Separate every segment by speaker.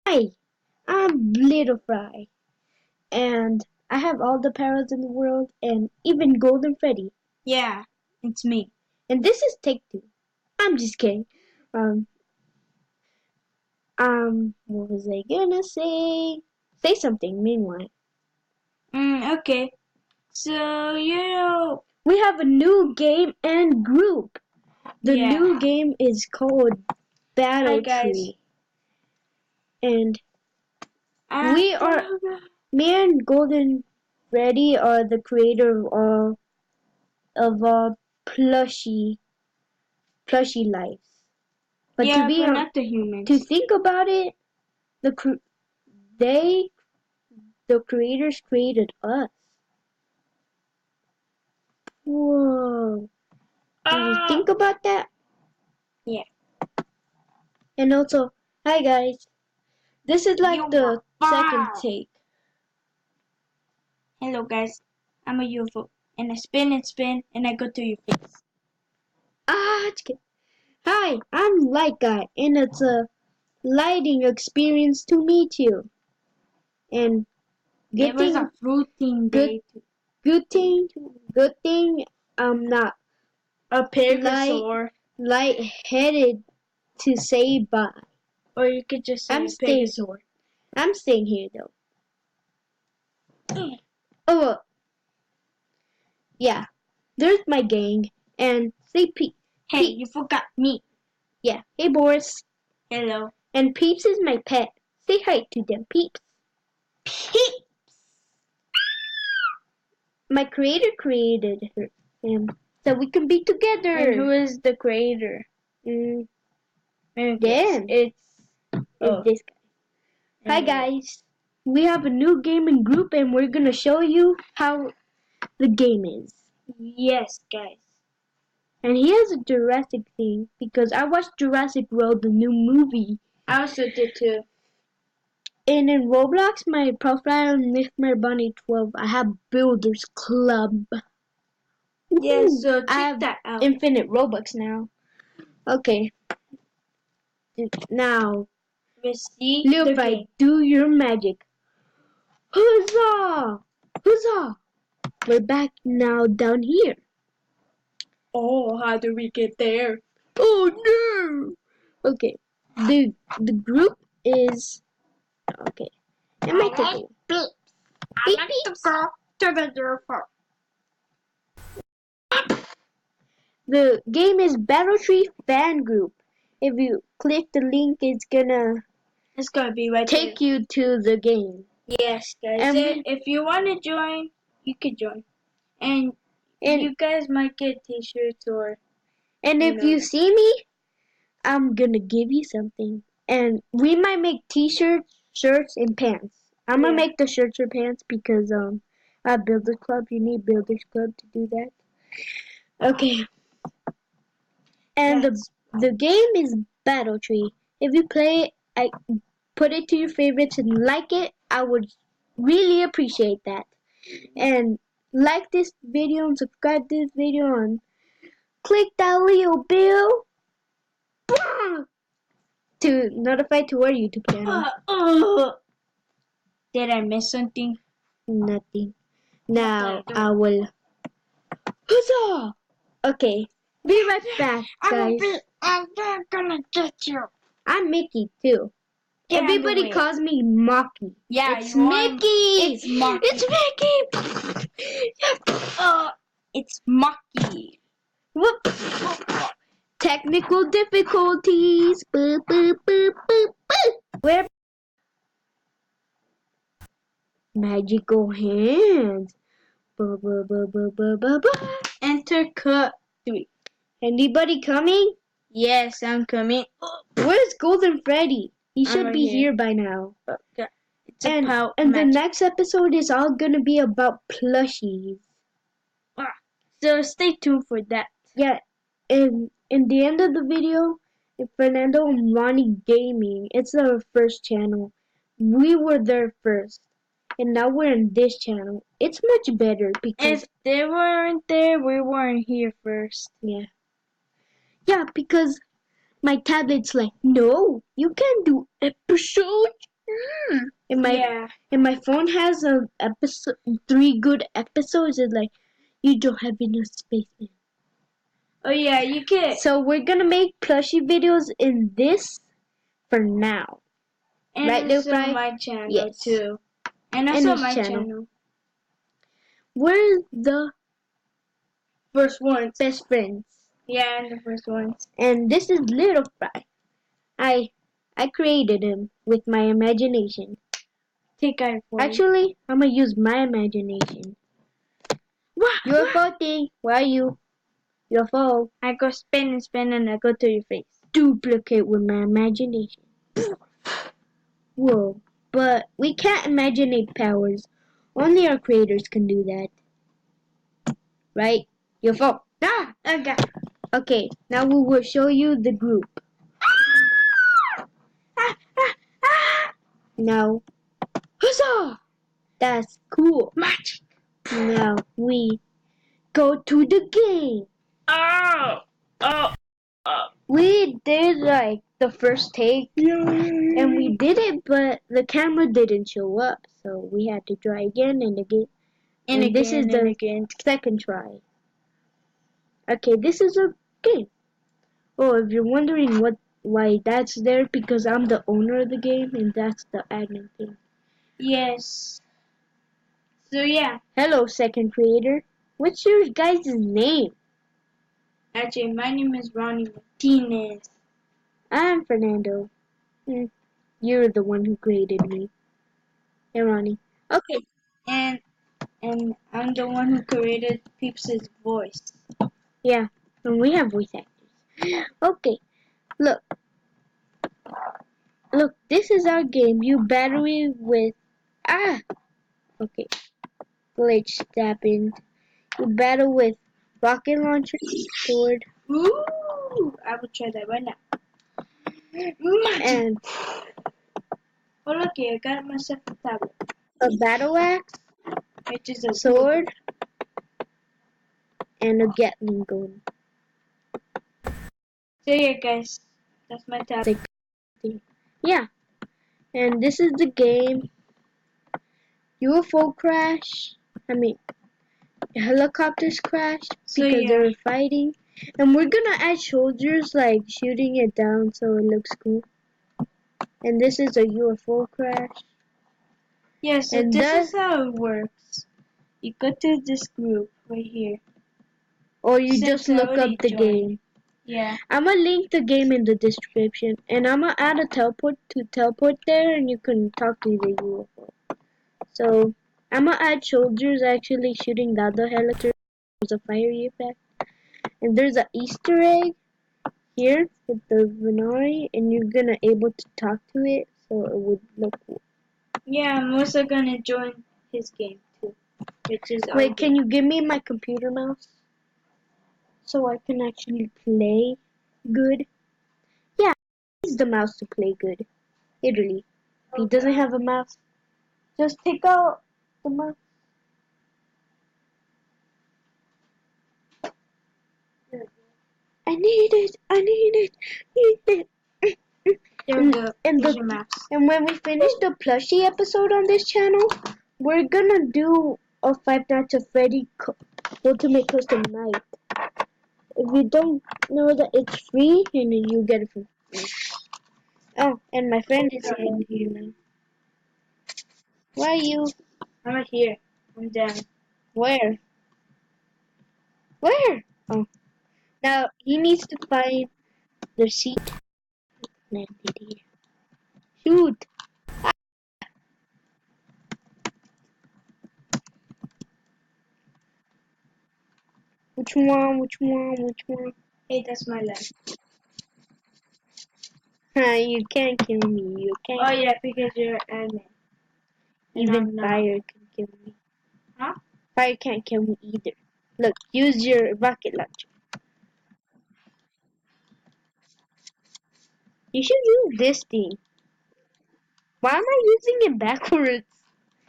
Speaker 1: Hi, I'm Little Fry, and I have all the powers in the world, and even Golden Freddy.
Speaker 2: Yeah, it's me.
Speaker 1: And this is Take Two. I'm just kidding. Um, what was I gonna say? Say something. Meanwhile,
Speaker 2: Okay. So,
Speaker 1: we have a new game and group. The
Speaker 2: yeah.
Speaker 1: new game is called
Speaker 2: Hi
Speaker 1: Battle
Speaker 2: guys.
Speaker 1: Tree, and
Speaker 2: I
Speaker 1: we are me and Golden Freddy are the creator of plushy lives. But
Speaker 2: yeah, but not the humans.
Speaker 1: to think about it, the they the creators created us. Whoa! Did you think about that?
Speaker 2: Yeah.
Speaker 1: And also, hi guys. This is like
Speaker 2: You
Speaker 1: the
Speaker 2: are
Speaker 1: second
Speaker 2: fine.
Speaker 1: take.
Speaker 2: Hello guys. I'm a UFO, and I spin and spin, and I go to your face.
Speaker 1: Hi, I'm Light Guy, and it's a lighting experience to meet you. And
Speaker 2: It was a fruiting day.
Speaker 1: good thing I'm not
Speaker 2: A Pegasaur.
Speaker 1: light-headed to say bye.
Speaker 2: Or you could just say Pegasaur.
Speaker 1: I'm staying here though. Oh, yeah. There's my gang, and say Pete.
Speaker 2: Hey, you forgot me.
Speaker 1: Yeah. Hey, Boris.
Speaker 2: Hello.
Speaker 1: And Peeps is my pet. Say hi to them, Peeps.
Speaker 2: Peeps.
Speaker 1: My creator created him, so we can be together.
Speaker 2: And who is the creator?
Speaker 1: Dan.
Speaker 2: It's
Speaker 1: This guy. Hi guys. We have a new gaming group, and we're gonna show you how the game is.
Speaker 2: Yes, guys.
Speaker 1: And he has a Jurassic thing because I watched Jurassic World, the new movie.
Speaker 2: I also did too.
Speaker 1: And in Roblox, my profile on Mythmare Bunny 12, I have Builders Club.
Speaker 2: Yeah, so check
Speaker 1: I have
Speaker 2: that out.
Speaker 1: infinite Robux now. Okay. Now, Leopard, do your magic. Huzzah! Huzzah! We're back now down here.
Speaker 2: Oh, how do we get there?
Speaker 1: Oh no! Okay. The group is okay. Am I taking?
Speaker 2: I like to go to the UFO.
Speaker 1: The game is Battle Tree Fan Group. If you click the link, it's gonna
Speaker 2: be right
Speaker 1: take you to the game.
Speaker 2: Yes, guys.
Speaker 1: And
Speaker 2: if you want to join, you can join. And you guys might get t-shirts or...
Speaker 1: And if you see me, I'm gonna give you something. And we might make t-shirts, shirts, and pants. I'm gonna make the shirts or pants because at Builders Club you need Builders Club to do that. Okay. And the game is Battle Tree. If you play it, I put it to your favorites and like it. I would really appreciate that. And like this video and subscribe to this video and click that little bell to notify to our YouTube channel.
Speaker 2: Did I miss something?
Speaker 1: Nothing. Now I will. Huzzah! Okay, be right back, guys.
Speaker 2: I'm gonna get you.
Speaker 1: I'm Mickey too. Everybody calls me Mocky.
Speaker 2: Yeah,
Speaker 1: it's Mickey.
Speaker 2: It's Mocky.
Speaker 1: It's Mickey.
Speaker 2: It's Mocky.
Speaker 1: Whoop. Technical difficulties. Boop, boop, boop, boop, boop. Where? Magical hands. Ba, ba, ba, ba, ba, ba, ba.
Speaker 2: Enter cut 3.
Speaker 1: Anybody coming?
Speaker 2: Yes, I'm coming.
Speaker 1: Where's Golden Freddy? He should
Speaker 2: right
Speaker 1: be
Speaker 2: here.
Speaker 1: here by now.
Speaker 2: Okay. It's
Speaker 1: And
Speaker 2: about
Speaker 1: the next episode is all gonna be about plushies.
Speaker 2: So stay tuned for that.
Speaker 1: Yeah, and in the end of the video, Fernando and Ronnie Gaming, it's our first channel. We were there first, and now we're in this channel. It's much better because
Speaker 2: if they weren't there, we weren't here first.
Speaker 1: Yeah, because my tablet's like, no, you can't do episodes my phone has a episode 3 good episodes. It's like you don't have enough space, man.
Speaker 2: Oh yeah, you can.
Speaker 1: So we're gonna make plushie videos in this for now.
Speaker 2: And
Speaker 1: right,
Speaker 2: also
Speaker 1: Fry?
Speaker 2: my channel
Speaker 1: Yes.
Speaker 2: too. And
Speaker 1: And
Speaker 2: also
Speaker 1: his
Speaker 2: my
Speaker 1: channel.
Speaker 2: channel.
Speaker 1: We're the
Speaker 2: First ones.
Speaker 1: best friends.
Speaker 2: Yeah, and the first ones.
Speaker 1: And this is Little Fry. I created him with my imagination.
Speaker 2: Take our phone.
Speaker 1: Actually, I'm gonna use my imagination. UFO thing, where are you? UFO.
Speaker 2: I go spin and I go to your face.
Speaker 1: Duplicate with my imagination. Whoa. But we can't imaginate powers. Only our creators can do that. Right? UFO.
Speaker 2: Ah! Okay.
Speaker 1: Okay, now we will show you the group. Now, huzzah! That's cool.
Speaker 2: Magic.
Speaker 1: Now we go to the game.
Speaker 2: Oh.
Speaker 1: We did like the first take, and we did it, but the camera didn't show up, so we had to try again and again. And this is the second try. Okay, this is a game. Oh, if you're wondering why that's there, because I'm the owner of the game, and that's the admin thing.
Speaker 2: Yes. So yeah.
Speaker 1: Hello, second creator. What's your guys' name?
Speaker 2: Actually, my name is Ronnie Martinez.
Speaker 1: I'm Fernando. You're the one who created me. Hey, Ronnie. Okay.
Speaker 2: And I'm the one who created Peeps' voice.
Speaker 1: Yeah, and we have voice actors. Okay, look. Look, this is our game. You battle it with... Okay. Glitch happened. You battle with rocket launcher, sword,
Speaker 2: Ooh! I will try that right now.
Speaker 1: and
Speaker 2: Oh, look here, I got myself a tablet.
Speaker 1: a battle axe,
Speaker 2: Which is a
Speaker 1: sword, and a Gatling gun.
Speaker 2: So yeah, guys, that's my tablet.
Speaker 1: Yeah, and this is the game. UFO crash. Helicopters crashed because they were fighting. And we're gonna add soldiers like shooting it down so it looks cool. And this is a UFO crash.
Speaker 2: Yeah, so and this is how it works. You go to this group right here.
Speaker 1: Or you just look up the game.
Speaker 2: Yeah.
Speaker 1: I'm gonna link the game in the description. And I'm gonna add a teleport to teleport there and you can talk to the UFO. So I'm gonna add soldiers actually shooting the other helicopter. There's a fiery effect. And there's an Easter egg here with the Venari, and you're gonna able to talk to it, so it would look cool.
Speaker 2: Yeah, I'm also gonna join his game too, which is.
Speaker 1: Wait, can you give me my computer mouse so I can actually play good? Yeah, he needs the mouse to play good. Literally, if he doesn't have a mouse, just take out the mouse. I need it. I need it. Need it. And when we finish the plushie episode on this channel, we're gonna do a Five Nights at Freddy Ultimate Custom Night. If you don't know that it's free, and you get it for free. Oh, and my friend is in here now. Where are you?
Speaker 2: I'm right here. I'm down.
Speaker 1: Where? Where? Oh. Now, he needs to find the seat. Landed here. Shoot! Which one? Which one? Which one?
Speaker 2: Hey, that's my life.
Speaker 1: You can't kill me. You can't.
Speaker 2: Oh yeah, because you're an admin.
Speaker 1: Even fire can kill me.
Speaker 2: Huh?
Speaker 1: Fire can't kill me either. Look, use your rocket launcher. You should use this thing. Why am I using it backwards?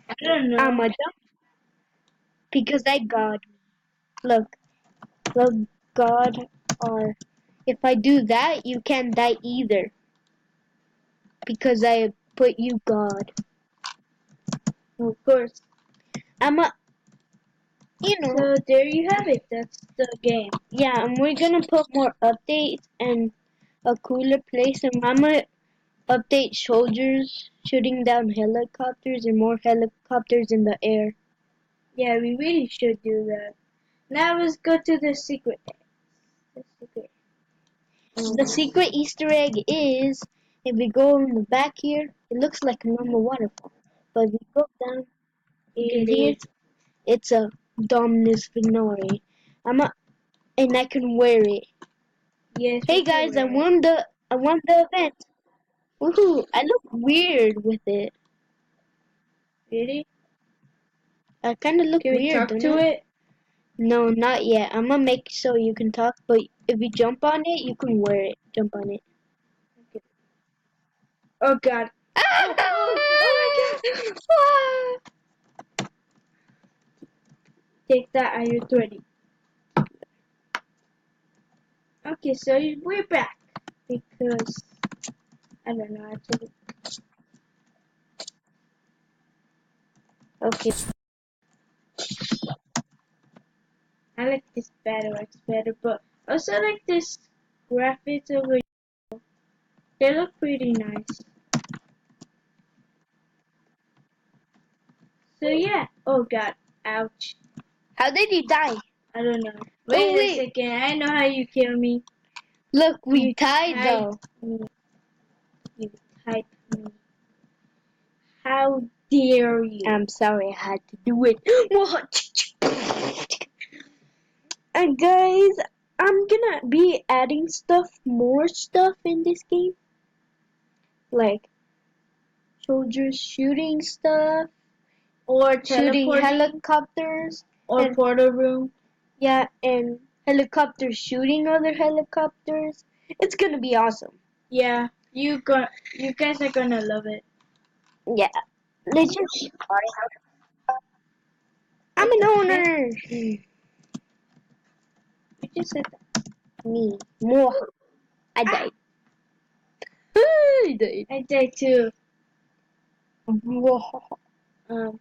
Speaker 2: I don't know.
Speaker 1: I'm a dumb. Because I God. Look, God, or if I do that, you can't die either. Because I put you God.
Speaker 2: Of course.
Speaker 1: You know.
Speaker 2: So there you have it. That's the game.
Speaker 1: Yeah, and we're gonna put more updates and a cooler place, and I'm gonna update soldiers shooting down helicopters and more helicopters in the air.
Speaker 2: Yeah, we really should do that. Now let's go to the secret. The secret.
Speaker 1: The secret Easter egg is if we go in the back here, it looks like a normal waterfall. But if we go down
Speaker 2: It
Speaker 1: here,
Speaker 2: is.
Speaker 1: it's a Dominus Venori. And I can wear it.
Speaker 2: Yes.
Speaker 1: Hey
Speaker 2: we can
Speaker 1: guys, I
Speaker 2: wear it.
Speaker 1: won the event. Woohoo! I look weird with it.
Speaker 2: Really?
Speaker 1: I kind of look
Speaker 2: Can we
Speaker 1: weird,
Speaker 2: talk
Speaker 1: don't
Speaker 2: to
Speaker 1: I?
Speaker 2: it?
Speaker 1: No, not yet. I'm gonna make so you can talk, but if you jump on it, you can wear it. Jump on it.
Speaker 2: Okay. Oh God. Oh my God. Take that. Are you ready? Okay, so we're back because I don't know actually.
Speaker 1: Okay.
Speaker 2: I like this Battle Axe better, but also like this graphics over here. They look pretty nice. So yeah. Oh God. Ouch.
Speaker 1: How did you die?
Speaker 2: I don't know.
Speaker 1: Oh
Speaker 2: Wait a
Speaker 1: wait,
Speaker 2: second. I know how you kill me.
Speaker 1: look, we
Speaker 2: You
Speaker 1: tied though.
Speaker 2: typed me. You typed me. How dare you?
Speaker 1: I'm sorry, I had to do it. And guys, I'm gonna be adding more stuff in this game, like soldiers shooting stuff,
Speaker 2: Or
Speaker 1: shooting
Speaker 2: teleporting.
Speaker 1: helicopters,
Speaker 2: Or
Speaker 1: and
Speaker 2: portal room.
Speaker 1: yeah, and helicopters shooting other helicopters. It's gonna be awesome.
Speaker 2: Yeah. You guys are gonna love it.
Speaker 1: Yeah, let's just. I'm
Speaker 2: What
Speaker 1: an
Speaker 2: the heck?
Speaker 1: owner.
Speaker 2: You just said that.
Speaker 1: Me, more. I died. I died.
Speaker 2: I did too.
Speaker 1: Whoa.
Speaker 2: Um,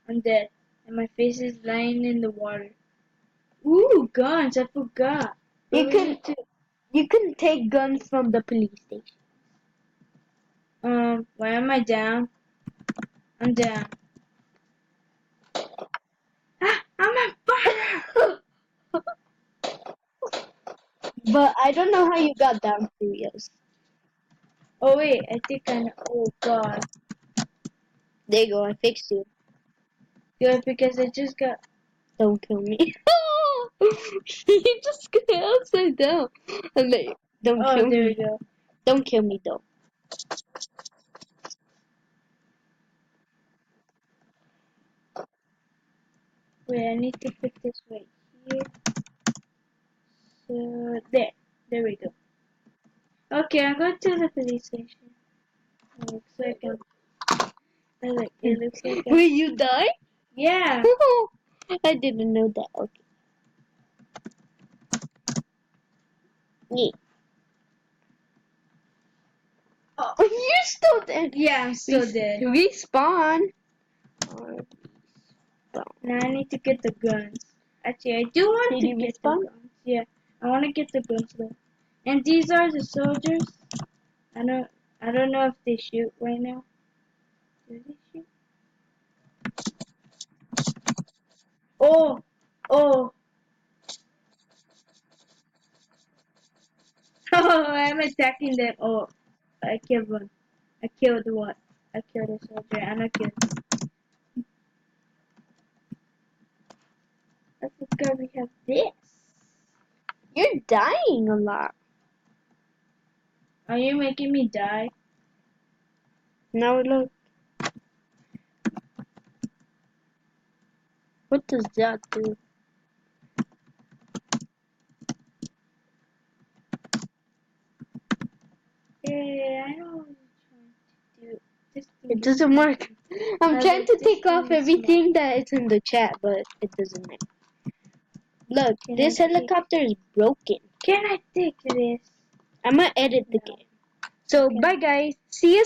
Speaker 2: I'm dead. And my face is lying in the water. Ooh, guns, I forgot.
Speaker 1: You
Speaker 2: What we
Speaker 1: can
Speaker 2: need to
Speaker 1: take guns from the police station.
Speaker 2: why am I down? I'm down. Ah, I'm on fire!
Speaker 1: But I don't know how you got down, Furious.
Speaker 2: Oh wait, I think I know. Oh god.
Speaker 1: There you go, I fixed you.
Speaker 2: Good, because I just got...
Speaker 1: Don't kill me. You just got upside down. And then, don't
Speaker 2: Oh,
Speaker 1: kill
Speaker 2: there
Speaker 1: me.
Speaker 2: we go.
Speaker 1: Don't kill me though.
Speaker 2: Wait, I need to put this right here. So, there. There we go. Okay, I'm going to the police station. It looks like it looks like
Speaker 1: Will you die?
Speaker 2: yeah.
Speaker 1: I didn't know that. Okay. Yeah.
Speaker 2: Oh,
Speaker 1: You're still dead.
Speaker 2: yeah, I'm still dead.
Speaker 1: Respawn.
Speaker 2: Now I need to get the guns. Actually, I do want
Speaker 1: Did
Speaker 2: to
Speaker 1: you
Speaker 2: get the
Speaker 1: respawn?
Speaker 2: guns. Yeah, I want to get the guns though. And these are the soldiers. I don't know if they shoot right now. Do they shoot? Oh, oh. Oh, I'm attacking them. Oh, I killed one. I killed one. I killed a soldier and I killed. I forgot we have this.
Speaker 1: You're dying a lot.
Speaker 2: Are you making me die?
Speaker 1: Now look. What does that do?
Speaker 2: Yeah, I know what you're trying to do. This thing
Speaker 1: It
Speaker 2: is
Speaker 1: doesn't
Speaker 2: smart.
Speaker 1: work. I'm
Speaker 2: I
Speaker 1: trying
Speaker 2: like
Speaker 1: to
Speaker 2: this
Speaker 1: take
Speaker 2: thing
Speaker 1: off
Speaker 2: is
Speaker 1: everything that is in the chat, but it doesn't make. Look,
Speaker 2: Can
Speaker 1: this
Speaker 2: I take-
Speaker 1: helicopter is broken.
Speaker 2: Can I take this?
Speaker 1: I'm gonna edit the
Speaker 2: No.
Speaker 1: game. So,
Speaker 2: Okay.
Speaker 1: bye guys. See you